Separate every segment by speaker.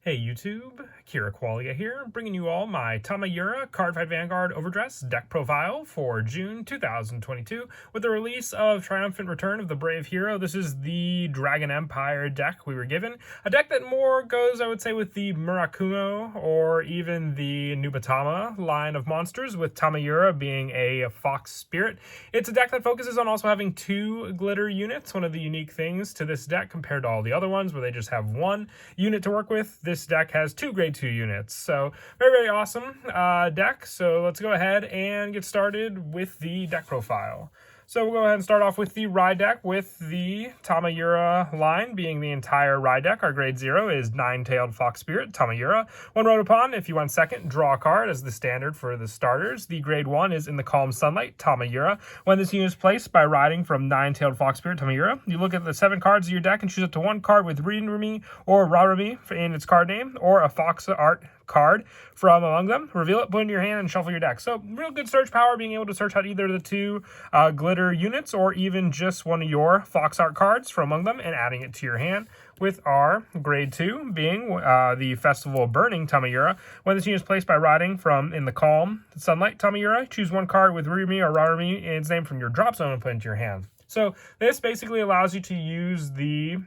Speaker 1: Hey YouTube, Kira Qualia here, bringing you all my Tamayura Cardfight Vanguard Overdress deck profile for June 2022 with the release of Triumphant Return of the Brave Hero. This is the Dragon Empire deck we were given. A deck that more goes, I would say, with the Murakumo or even the Nubatama line of monsters, with Tamayura being a fox spirit. It's a deck that focuses on also having 2 glitter units, one of the unique things to this deck compared to all the other ones where they just have 1 unit to work with. This deck has 2 grade 2 units, so very awesome deck. So let's go ahead and get started with the deck profile. So we'll go ahead and start off with the ride deck, with the Tamayura line being the entire ride deck. Our grade 0 is Nine-Tailed Fox Spirit, Tamayura. When rode upon, if you want second, draw a card as the standard for the starters. The grade 1 is In the Calm Sunlight, Tamayura. When this unit is placed by riding from Nine-Tailed Fox Spirit, Tamayura, you look at the 7 cards of your deck and choose up to 1 card with Rirumi or Rarumi in its card name, or a Fox art card from among them. Reveal it, put it in your hand, and shuffle your deck. So real good search power, being able to search out either the 2 glitter units or even just one of your fox art cards from among them and adding it to your hand, with our grade 2 being the Festival of Burning Tamayura. When this unit is placed by riding from In the Calm Sunlight Tamayura, choose 1 card with Rirumi or Rarumi in its name from your drop zone and put it into your hand. So this basically allows you to use the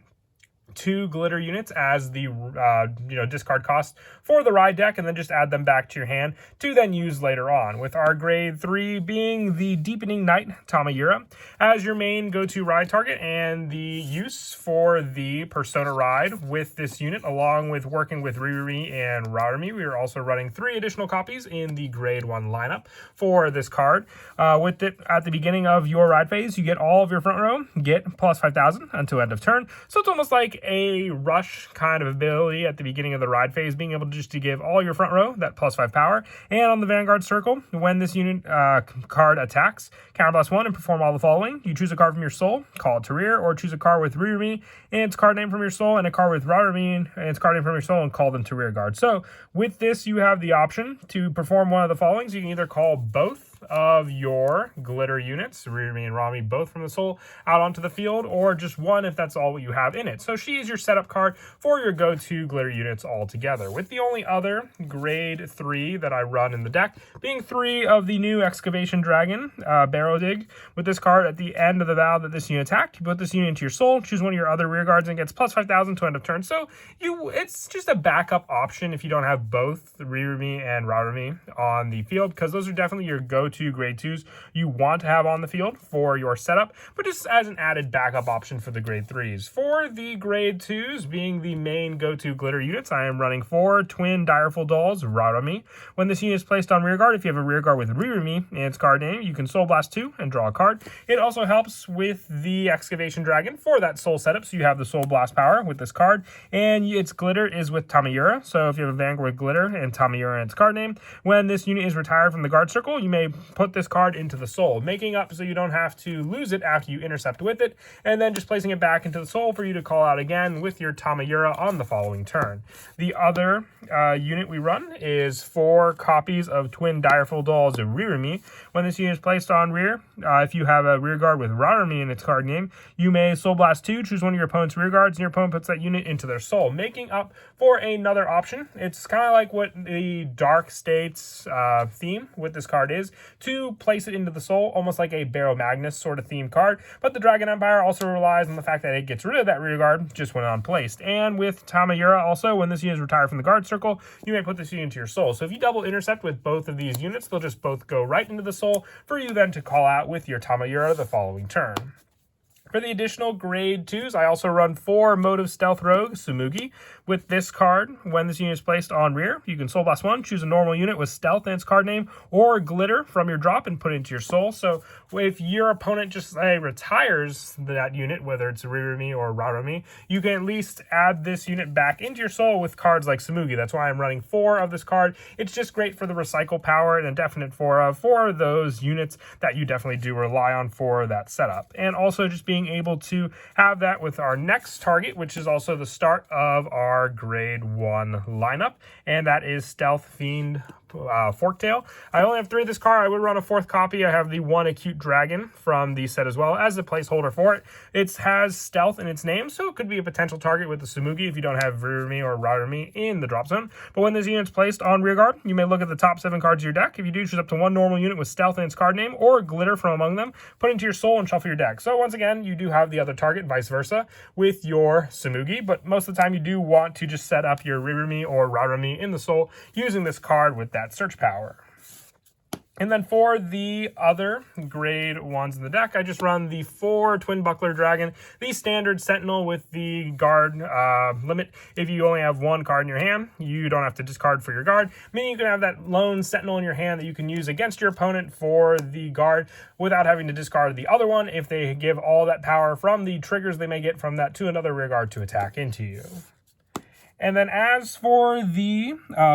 Speaker 1: 2 glitter units as the discard cost for the ride deck, and then just add them back to your hand to then use later on, with our grade 3 being the Deepening Night Tamayura as your main go-to ride target, and the use for the Persona ride with this unit, along with working with Rirumi and Rarumi. We are also running 3 additional copies in the grade 1 lineup for this card. With it, at the beginning of your ride phase, you get all of your front row get plus 5,000 until end of turn. So it's almost like a rush kind of ability at the beginning of the ride phase, being able to give all your front row that plus 5 power. And on the Vanguard Circle, when this unit card attacks, counterblast 1 and perform all the following. You choose a card from your soul, call it to rear, or choose a card with Rirumi and its card name from your soul, and a card with Rarumi and its card name from your soul, and call them to rear guard. So with this, you have the option to perform one of the following. So you can either call both of your glitter units, Rirumi and Rami, both from the soul, out onto the field, or just one if that's all what you have in it. So she is your setup card for your go-to glitter units all together, with the only other grade 3 that I run in the deck being 3 of the new Excavation Dragon Barrow Dig. With this card, at the end of the battle that this unit attacked, you put this unit into your soul, choose one of your other rear guards, and it gets plus 5,000 to end of turn. So it's just a backup option if you don't have both Rirumi and Rarumi on the field, because those are definitely your go-to grade 2s you want to have on the field for your setup, but just as an added backup option for the grade 3s. For the grade 2s being the main go-to glitter units, I am running 4 twin Direful Dolls Rarumi. When this unit is placed on rear guard, if you have a rear guard with Rirumi in its card name, you can Soul Blast 2 and draw a card. It also helps with the Excavation Dragon for that soul setup, so you have the Soul Blast power with this card, and its glitter is with Tamayura. So if you have a Vanguard with glitter and Tamayura in its card name, when this unit is retired from the guard circle, you may put this card into the soul, making up so you don't have to lose it after you intercept with it, and then just placing it back into the soul for you to call out again with your Tamayura on the following turn. The other unit we run is 4 copies of Twin Direful Dolls of Rirumi. When this unit is placed on rear, if you have a rear guard with Rarumi in its card name, you may Soul Blast 2, choose one of your opponent's rear guards, and your opponent puts that unit into their soul, making up for another option. It's kind of like what the Dark States theme with this card is, to place it into the soul, almost like a Barrow Magnus sort of themed card. But the Dragon Empire also relies on the fact that it gets rid of that rear guard just when unplaced. And with Tamayura also, when this unit is retired from the guard circle, you may put this unit into your soul. So if you double intercept with both of these units, they'll just both go right into the soul for you then to call out with your Tamayura the following turn. For the additional grade 2s, I also run 4 Motive Stealth Rogue Tsumugi. With this card, when this unit is placed on rear, you can Soul Blast 1, choose a normal unit with Stealth in its card name, or Glitter from your drop and put it into your soul. So if your opponent just retires that unit, whether it's Rirumi or Rarumi, you can at least add this unit back into your soul with cards like Tsumugi. That's why I'm running 4 of this card. It's just great for the recycle power and a definite for those units that you definitely do rely on for that setup. And also just being able to have that with our next target, which is also the start of our grade 1 lineup, and that is Stealth Fiend Forktail. I only have 3 of this card. I would run a 4th copy. I have the 1 Acute Dragon from the set as well as a placeholder for it. It has Stealth in its name, so it could be a potential target with the Tsumugi if you don't have Rirumi or Rarumi in the drop zone. But when this unit's placed on rearguard, you may look at the top 7 cards of your deck. If you do, choose up to 1 normal unit with Stealth in its card name or Glitter from among them, put it into your soul and shuffle your deck. So once again, you do have the other target, vice versa, with your Tsumugi, but most of the time you do want to just set up your Rirumi or Rarumi in the soul using this card with that search power. And then for the other grade ones in the deck, I just run the 4 Twin Buckler Dragon, the standard Sentinel with the guard limit. If you only have 1 card in your hand, you don't have to discard for your guard, meaning you can have that lone Sentinel in your hand that you can use against your opponent for the guard without having to discard the other one if they give all that power from the triggers they may get from that to another rearguard to attack into you. And then as for the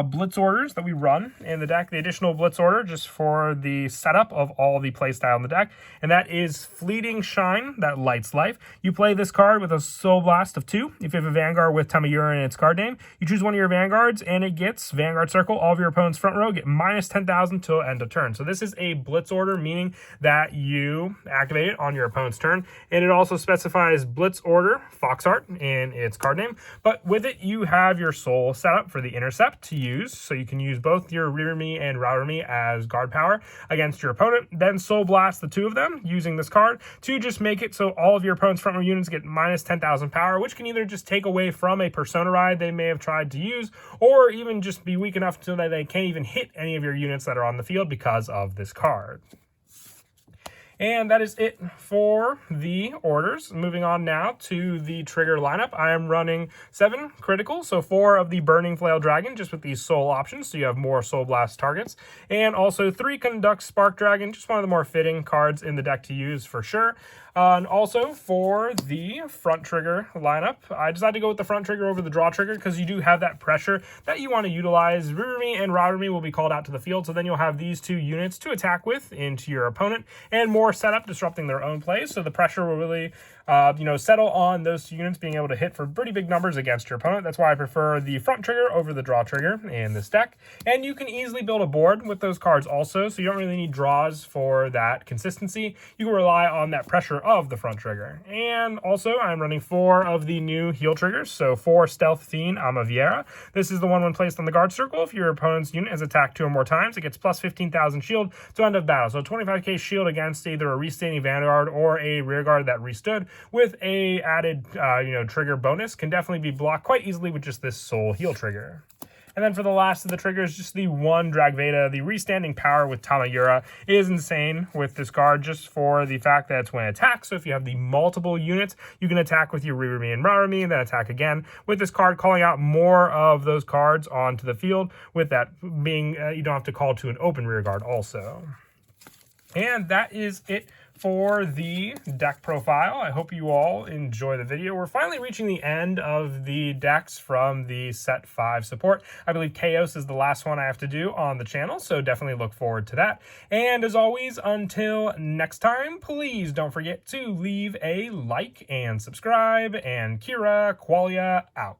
Speaker 1: blitz orders that we run in the deck, the additional blitz order just for the setup of all the playstyle in the deck, and that is Fleeting Shine, that lights life. You play this card with a Soul Blast of 2. If you have a Vanguard with Tamayura in its card name, you choose one of your Vanguards, and it gets Vanguard Circle. All of your opponent's front row get minus 10,000 till end of turn. So this is a blitz order, meaning that you activate it on your opponent's turn, and it also specifies Blitz Order Foxheart in its card name. But with it, you have your soul set up for the intercept to use, so you can use both your Rirumi and Rarumi as guard power against your opponent, then Soul Blast the 2 of them using this card to just make it so all of your opponent's front row units get minus 10,000 power, which can either just take away from a Persona ride they may have tried to use, or even just be weak enough so that they can't even hit any of your units that are on the field because of this card. And that is it for the orders. Moving on now to the trigger lineup. I am running 7 critical, so 4 of the Burning Flail Dragon, just with these soul options, so you have more Soul Blast targets. And also 3 Conduct Spark Dragon, just one of the more fitting cards in the deck to use for sure. And also for the front trigger lineup, I decided to go with the front trigger over the draw trigger because you do have that pressure that you want to utilize. Rirumi and Rarumi will be called out to the field, so then you'll have these 2 units to attack with into your opponent, and more setup disrupting their own plays. So the pressure will really settle on those 2 units being able to hit for pretty big numbers against your opponent. That's why I prefer the front trigger over the draw trigger in this deck. And you can easily build a board with those cards also, so you don't really need draws for that consistency. You can rely on that pressure of the front trigger. And also I'm running 4 of the new heal triggers, so 4 Stealth Fiend Amaviera. This is the one when placed on the guard circle. If your opponent's unit has attacked 2 or more times, it gets plus 15,000 shield to end of battle. So 25k shield against either a restanding Vanguard or a rearguard that restood, with a added trigger bonus, can definitely be blocked quite easily with just this soul heal trigger. And then for the last of the triggers, just the 1 Dragveda, the restanding power with Tamayura is insane with this card, just for the fact that it's when it attacks. So if you have the multiple units, you can attack with your Rirumi and Rarumi and then attack again with this card, calling out more of those cards onto the field, with that being you don't have to call to an open rearguard also. And that is it for the deck profile. I hope you all enjoy the video. We're finally reaching the end of the decks from the set 5 support. I believe Chaos is the last one I have to do on the channel, so definitely look forward to that. And as always, until next time, please don't forget to leave a like and subscribe, and Kira Qualia out.